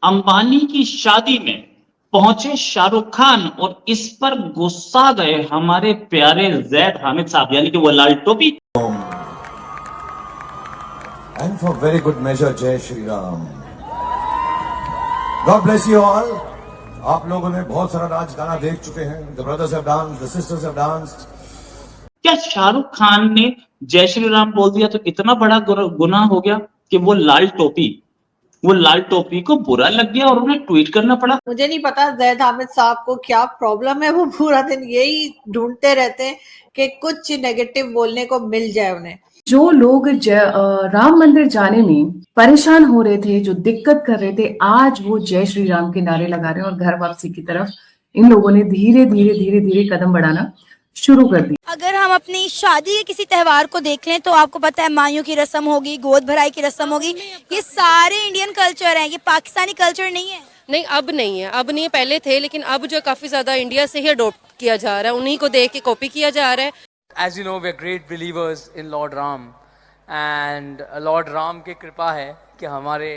अंबानी की शादी में पहुंचे शाहरुख खान और इस पर गुस्सा गए हमारे प्यारे जैद हामिद साहब यानी कि वो लाल टोपी। And for very good measure, Jai Shri Ram. God bless you all. आप लोगों ने बहुत सारा नाच गाना देख चुके हैं. The brothers have danced, the sisters have danced. क्या शाहरुख खान ने जय श्री राम बोल दिया तो इतना बड़ा गुनाह हो गया कि वो लाल टोपी को बुरा लग गया और उन्हें ट्वीट करना पड़ा? मुझे नहीं पता जैद हामिद साहब को क्या प्रॉब्लम है, वो पूरा दिन यही ढूंढते रहते हैं कि कुछ नेगेटिव बोलने को मिल जाए उन्हें। जो लोग राम मंदिर जाने में परेशान हो रहे थे, जो दिक्कत कर रहे थे, आज वो जय श्री राम के नारे लगा रहे हैं और घर वापसी की तरफ इन लोगों ने धीरे धीरे कदम बढ़ाना शुरू कर दी। अगर हम अपनी शादी के किसी त्योहार को देख लें तो आपको पता है मायूं की रस्म होगी, गोद भराई की रस्म होगी, ये सारे इंडियन कल्चर हैं, ये पाकिस्तानी कल्चर नहीं है। नहीं, अब नहीं है, पहले थे, लेकिन अब जो काफी ज्यादा इंडिया से ही अडॉप्ट किया जा रहा है, उन्हीं को देख के कॉपी किया जा रहा है। As you know, we are great believers in Lord Ram, and Lord Ram की कृपा है कि हमारे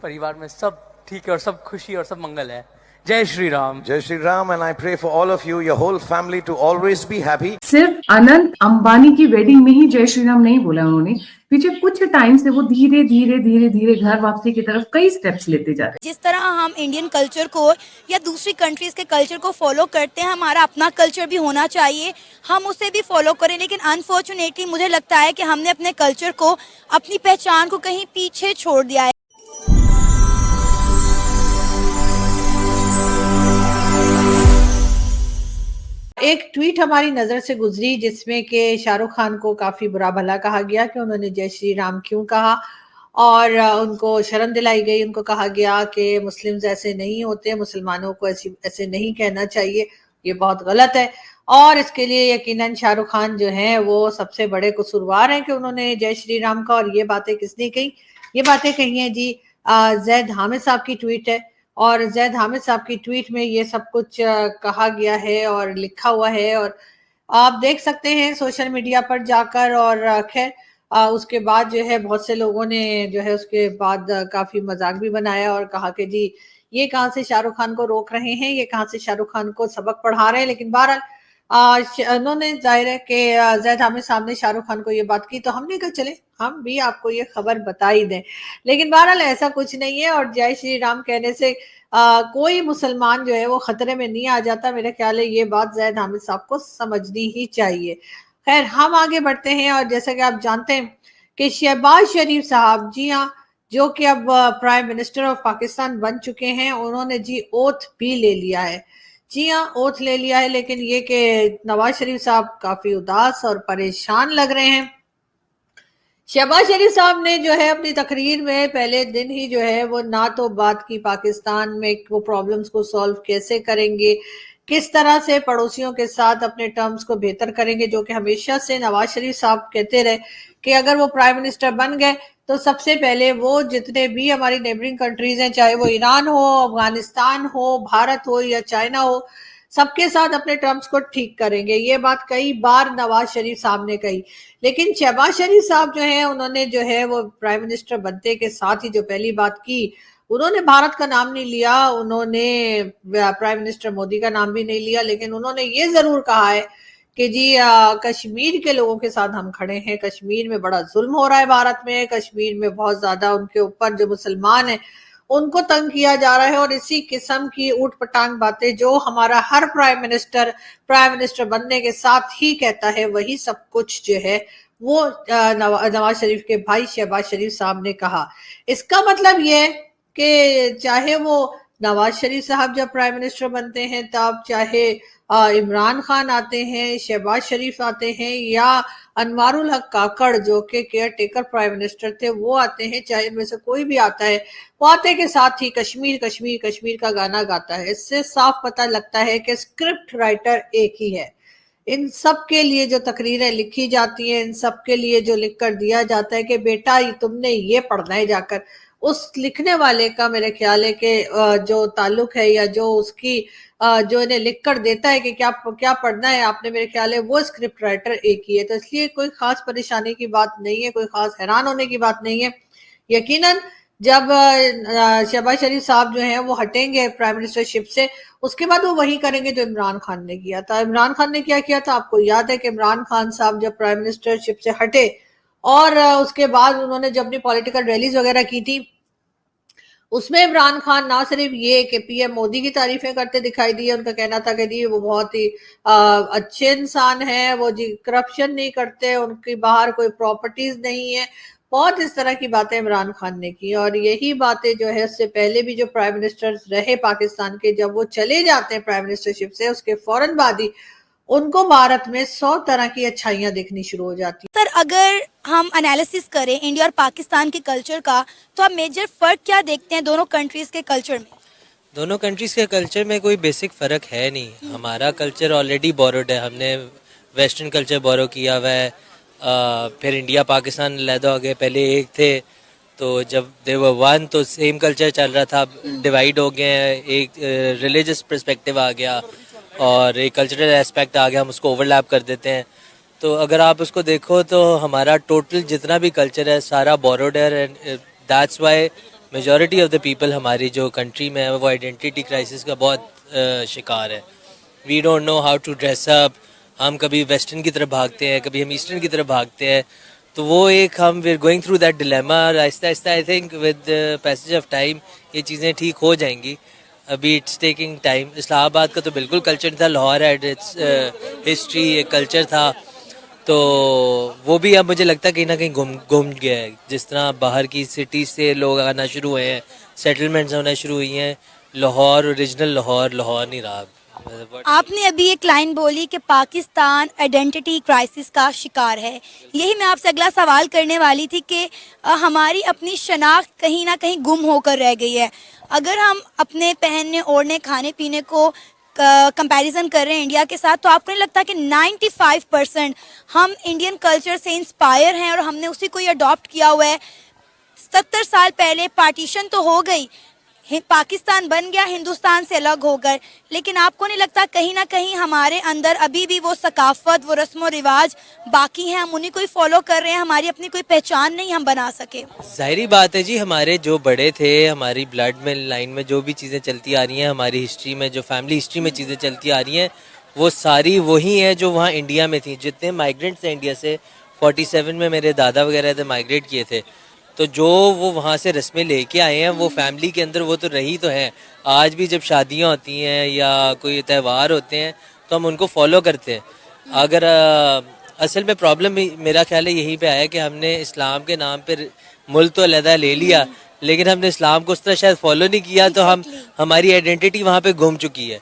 परिवार में सब ठीक है और सब खुशी और सब मंगल है। जय Shri Ram. Jai Shri Ram, and I pray for all of you, your whole family, to always be happy. सिर्फ अनंत अंबानी की वेडिंग में ही जय श्री राम नहीं बोला उन्होंने, पीछे कुछ टाइम से वो धीरे घर वापसी की तरफ कई स्टेप्स लेते जा रहे हैं। जिस तरह हम इंडियन कल्चर को या दूसरी कंट्रीज के कल्चर को फॉलो करते हैं, हमारा अपना कल्चर भी होना चाहिए, हम उसे भी फॉलो करें। लेकिन अनफॉर्चुनेटली मुझे लगता है कि हमने अपने कल्चर को, अपनी पहचान को कहीं पीछे छोड़ दिया है। एक ट्वीट हमारी नजर से गुजरी जिसमें कि शाहरुख खान को काफी बुरा भला कहा गया कि उन्होंने जय श्री राम क्यों कहा, और उनको शर्म दिलाई गई। उनको कहा गया कि मुस्लिम्स ऐसे नहीं होते, मुसलमानों को ऐसे नहीं कहना चाहिए, ये बहुत गलत है। और इसके लिए यकीनन शाहरुख खान जो हैं वो सबसे बड़े कसूरवार हैं कि उन्होंने जय श्री राम का। और ये बातें किसने कही? ये बातें कही हैं जी जैद हामिद साहब की ट्वीट है, और जैद हामिद साहब की ट्वीट में ये सब कुछ कहा गया है और लिखा हुआ है, और आप देख सकते हैं सोशल मीडिया पर जाकर। और खैर उसके बाद जो है बहुत से लोगों ने जो है उसके बाद काफी मजाक भी बनाया और कहा कि जी ये कहाँ से शाहरुख खान को रोक रहे हैं, ये कहाँ से शाहरुख खान को सबक पढ़ा रहे हैं। लेकिन बहरहाल उन्होंने जाहिर है कि जैद हामिद साहब ने शाहरुख खान को ये बात की, तो हमने कहा चले हम भी आपको ये खबर बता ही दें। लेकिन बहरहाल ऐसा कुछ नहीं है, और जय श्री राम कहने से कोई मुसलमान जो है वो खतरे में नहीं आ जाता। मेरे ख्याल है ये बात जैद हामिद साहब को समझनी ही चाहिए। खैर हम आगे बढ़ते हैं, और जैसा कि आप जानते हैं कि शहबाज शरीफ साहब, जी हाँ, जो कि अब प्राइम मिनिस्टर ऑफ पाकिस्तान बन चुके हैं, उन्होंने जी ओथ भी ले लिया है। जी हाँ, ओथ ले लिया है। लेकिन ये कि नवाज शरीफ साहब काफी उदास और परेशान लग रहे हैं। शहबाज शरीफ साहब ने जो है अपनी तकरीर में पहले दिन ही जो है वो ना तो बात की पाकिस्तान में वो प्रॉब्लम्स को सॉल्व कैसे करेंगे, किस तरह से पड़ोसियों के साथ अपने टर्म्स को बेहतर करेंगे, जो कि हमेशा से नवाज शरीफ साहब कहते रहे कि अगर वो प्राइम मिनिस्टर बन गए तो सबसे पहले वो जितने भी हमारी नेबरिंग कंट्रीज हैं, चाहे वो ईरान हो, अफगानिस्तान हो, भारत हो या चाइना हो, सबके साथ अपने टर्म्स को ठीक करेंगे। ये बात कई बार नवाज शरीफ साहब ने कही। लेकिन शहबाज शरीफ साहब जो है उन्होंने जो है वो प्राइम मिनिस्टर बनते के साथ ही जो पहली बात की, उन्होंने भारत का नाम नहीं लिया, उन्होंने प्राइम मिनिस्टर मोदी का नाम भी नहीं लिया, लेकिन उन्होंने ये जरूर कहा है कि जी कश्मीर के लोगों के साथ हम खड़े हैं। कश्मीर में बड़ा जुल्म हो रहा है भारत में, कश्मीर में बहुत ज्यादा उनके ऊपर जो मुसलमान है उनको तंग किया जा रहा है, और इसी किस्म की ऊट पटांग बातें जो हमारा हर प्राइम मिनिस्टर बनने के साथ ही कहता है, वही सब कुछ जो है वो नवाज शरीफ के भाई शहबाज शरीफ साहब ने कहा। इसका मतलब ये कि चाहे वो नवाज शरीफ साहब जब प्राइम मिनिस्टर बनते हैं तब, चाहे इमरान खान आते हैं, शहबाज शरीफ आते हैं, या अनवारुल हक काकड़ जो कि केयर टेकर प्राइम मिनिस्टर थे वो आते हैं, चाहे इनमें से कोई भी आता है, वो आते के साथ ही कश्मीर कश्मीर कश्मीर का गाना गाता है। इससे साफ पता लगता है कि स्क्रिप्ट राइटर एक ही है। इन सब के लिए जो तकरीरें लिखी जाती हैं, इन सब के लिए जो लिख कर दिया जाता है कि बेटा तुमने ये पढ़ना है जाकर, उस लिखने वाले का मेरे ख्याल है कि जो ताल्लुक है या जो उसकी जो इन्हें लिख कर देता है कि क्या पढ़ना है आपने, मेरे ख्याल है वो स्क्रिप्ट राइटर एक ही है। तो इसलिए कोई खास परेशानी की बात नहीं है, कोई खास हैरान होने की बात नहीं है। यकीनन जब शहबाज शरीफ साहब जो हैं वो हटेंगे प्राइम मिनिस्टरशिप से, उसके बाद वो वही करेंगे जो इमरान खान ने किया था। इमरान खान ने क्या किया था आपको याद है कि इमरान खान साहब जब प्राइम मिनिस्टरशिप से हटे और उसके बाद उन्होंने जब अपनी पॉलिटिकल रैलीज वगैरह की थी, उसमें इमरान खान ना सिर्फ ये कि पीएम मोदी की तारीफें करते दिखाई दिए, उनका कहना था कि जी वो बहुत ही अच्छे इंसान हैं, वो जी करप्शन नहीं करते, उनकी बाहर कोई प्रॉपर्टीज नहीं है, बहुत इस तरह की बातें इमरान खान ने की। और यही बातें जो है उससे पहले भी जो प्राइम मिनिस्टर रहे पाकिस्तान के, जब वो चले जाते हैं प्राइम मिनिस्टरशिप से, उसके फौरन बाद ही उनको भारत में 100 तरह की अच्छाइयां दिखनी शुरू हो जाती। सर, अगर हम एनालिसिस करें इंडिया और पाकिस्तान के कल्चर का, तो आप मेजर फर्क क्या देखते हैं दोनों कंट्रीज के कल्चर में? दोनों कंट्रीज के कल्चर में कोई बेसिक फ़र्क है नहीं। हमारा कल्चर ऑलरेडी बोरोड है, हमने वेस्टर्न कल्चर बोरो किया हुआ है। फिर इंडिया पाकिस्तान अलहदा हो गए, पहले एक थे, तो जब दे वर वन तो सेम कल्चर चल रहा था, डिवाइड हो गए हैं, एक रिलीजियस पर्सपेक्टिव आ गया और एक कल्चरल एस्पेक्ट आ गया, हम उसको ओवरलैप कर देते हैं। तो अगर आप उसको देखो तो हमारा टोटल जितना भी कल्चर है सारा बोरोड है, and that's why majority of the people हमारी जो कंट्री में है वो आइडेंटिटी क्राइसिस का बहुत शिकार है। We don't know how to dress up, हम कभी वेस्टर्न की तरफ भागते हैं, कभी हम ईस्टर्न की तरफ भागते हैं, तो वो एक हम we are going through that dilemma. आहिस्ता आहिस्ता I think with passage of time ये चीज़ें ठीक हो जाएंगी, अभी इट्स टेकिंग टाइम। इस्लामाबाद का तो बिल्कुल कल्चर था, लाहौर हैड इट्स हिस्ट्री, एक कल्चर था, तो वो भी अब मुझे लगता है कहीं ना कहीं गुम गया है। जिस तरह बाहर की सिटी से लोग आना शुरू हुए हैं, सेटलमेंट्स होना शुरू हुई हैं, लाहौर ओरिजिनल लाहौर नहीं रहा। आपने अभी एक लाइन बोली कि पाकिस्तान आइडेंटिटी क्राइसिस का शिकार है, यही मैं आपसे अगला सवाल करने वाली थी कि हमारी अपनी शनाख्त कहीं ना कहीं गुम होकर रह गई है। अगर हम अपने पहनने ओढ़ने खाने पीने को कंपैरिजन कर रहे हैं इंडिया के साथ, तो आपको नहीं लगता कि 95% हम इंडियन कल्चर से इंस्पायर हैं और हमने उसी को ही अडॉप्ट किया हुआ है? 70 साल पहले पार्टीशन तो हो गई, पाकिस्तान बन गया हिंदुस्तान से अलग होकर, लेकिन आपको नहीं लगता कहीं ना कहीं हमारे अंदर अभी भी वो सकाफत, वो रस्म और रिवाज बाकी हैं, हम उन्हीं को ही फॉलो कर रहे हैं, हमारी अपनी कोई पहचान नहीं हम बना सके? जाहिर बात है जी, हमारे जो बड़े थे, हमारी ब्लड में लाइन में जो भी चीज़ें चलती आ रही हैं, हमारी हिस्ट्री में जो फैमिली हिस्ट्री में चीज़ें चलती आ रही हैं, वो सारी वही हैं जो वहाँ इंडिया में थी। जितने माइग्रेंट्स हैं इंडिया से, 47 में मेरे दादा वगैरह थे माइग्रेट किए थे, तो जो वो वहाँ से रस्में लेके आए हैं वो फैमिली के अंदर वो तो रही तो हैं। आज भी जब शादियाँ होती हैं या कोई त्यौहार होते हैं तो हम उनको फॉलो करते हैं। अगर असल में प्रॉब्लम मेरा ख्याल है यहीं पे आया कि हमने इस्लाम के नाम पर मुल्क तो अलहदा ले लिया, लेकिन हमने इस्लाम को उस तरह शायद फॉलो नहीं किया, तो हमारी आइडेंटिटी वहाँ पे गुम चुकी है।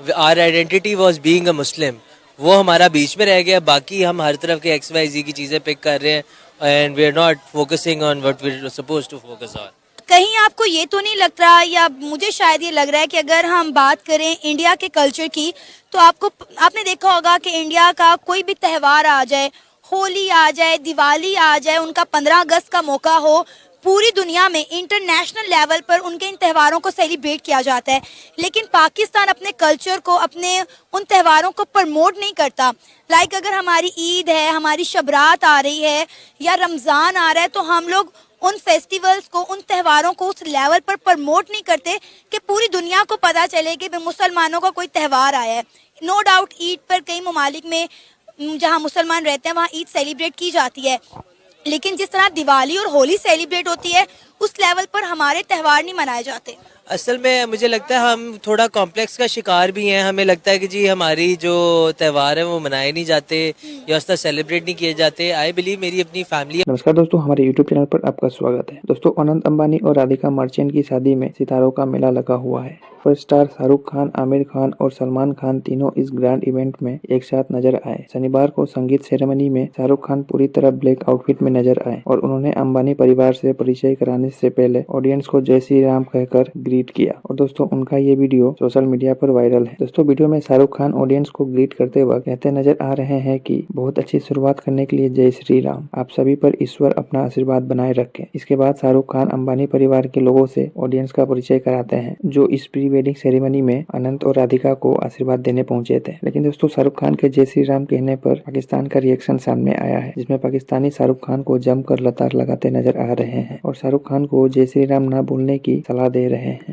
Our identity was being a Muslim, वो हमारा बीच में रह गया। बाकी हम हर तरफ के XYZ की चीज़ें पिक कर रहे हैं and we are not focusing on what we're supposed to focus on. कहीं आपको ये तो नहीं लग रहा, या मुझे शायद ये लग रहा है कि अगर हम बात करें इंडिया के कल्चर की, तो आपने देखा होगा कि इंडिया का कोई भी त्यौहार आ जाए, होली आ जाए, दिवाली आ जाए, उनका 15 अगस्त का मौका हो, पूरी दुनिया में इंटरनेशनल लेवल पर उनके इन त्योहारों को सेलिब्रेट किया जाता है। लेकिन पाकिस्तान अपने कल्चर को, अपने उन त्योहारों को प्रमोट नहीं करता। लाइक अगर हमारी ईद है, हमारी शबरात आ रही है या रमज़ान आ रहा है, तो हम लोग उन फेस्टिवल्स को, उन त्योहारों को उस लेवल पर प्रमोट नहीं करते कि पूरी दुनिया को पता चले कि मुसलमानों का कोई त्यौहार आया है। नो डाउट ईद पर कई ममालिक में जहाँ मुसलमान रहते हैं वहाँ ईद सेलिब्रेट की जाती है, लेकिन जिस तरह दिवाली और होली सेलिब्रेट होती है उस लेवल पर हमारे त्यौहार नहीं मनाए जाते। असल में मुझे लगता है हम थोड़ा कॉम्प्लेक्स का शिकार भी हैं। हमें लगता है कि जी हमारी जो त्यौहार है वो मनाए नहीं जाते या उस तरह सेलिब्रेट नहीं किए जाते। आई बिलीव मेरी अपनी फैमिली। नमस्कार दोस्तों, हमारे यूट्यूब चैनल पर आपका स्वागत है। दोस्तों, अनंत अंबानी और राधिका मर्चेंट की शादी में सितारों का मेला लगा हुआ है। सुपरस्टार शाहरुख खान, आमिर खान और सलमान खान तीनों इस ग्रैंड इवेंट में एक साथ नजर आए। शनिवार को संगीत सेरेमनी में शाहरुख खान पूरी तरह ब्लैक आउटफिट में नजर आए और उन्होंने अंबानी परिवार से परिचय कराने से पहले ऑडियंस को जय श्री राम कहकर ग्रीट किया और दोस्तों उनका ये वीडियो सोशल मीडिया पर वायरल है। दोस्तों वीडियो में शाहरुख खान ऑडियंस को ग्रीट करते वक्त कहते नजर आ रहे हैं कि बहुत अच्छी शुरुआत करने के लिए जय श्री राम, आप सभी पर ईश्वर अपना आशीर्वाद बनाए रखें। इसके बाद शाहरुख खान अंबानी परिवार के लोगों से ऑडियंस का परिचय कराते हैं जो इस प्री वेडिंग सेरेमनी में अनंत और राधिका को आशीर्वाद देने पहुंचे थे। लेकिन दोस्तों शाहरुख खान के जय श्री राम कहने पर पाकिस्तान का रिएक्शन सामने आया है, जिसमें पाकिस्तानी शाहरुख खान को जमकर लताड़ लगाते नजर आ रहे हैं और शाहरुख खान को जय श्री राम न बोलने की सलाह दे रहे हैं।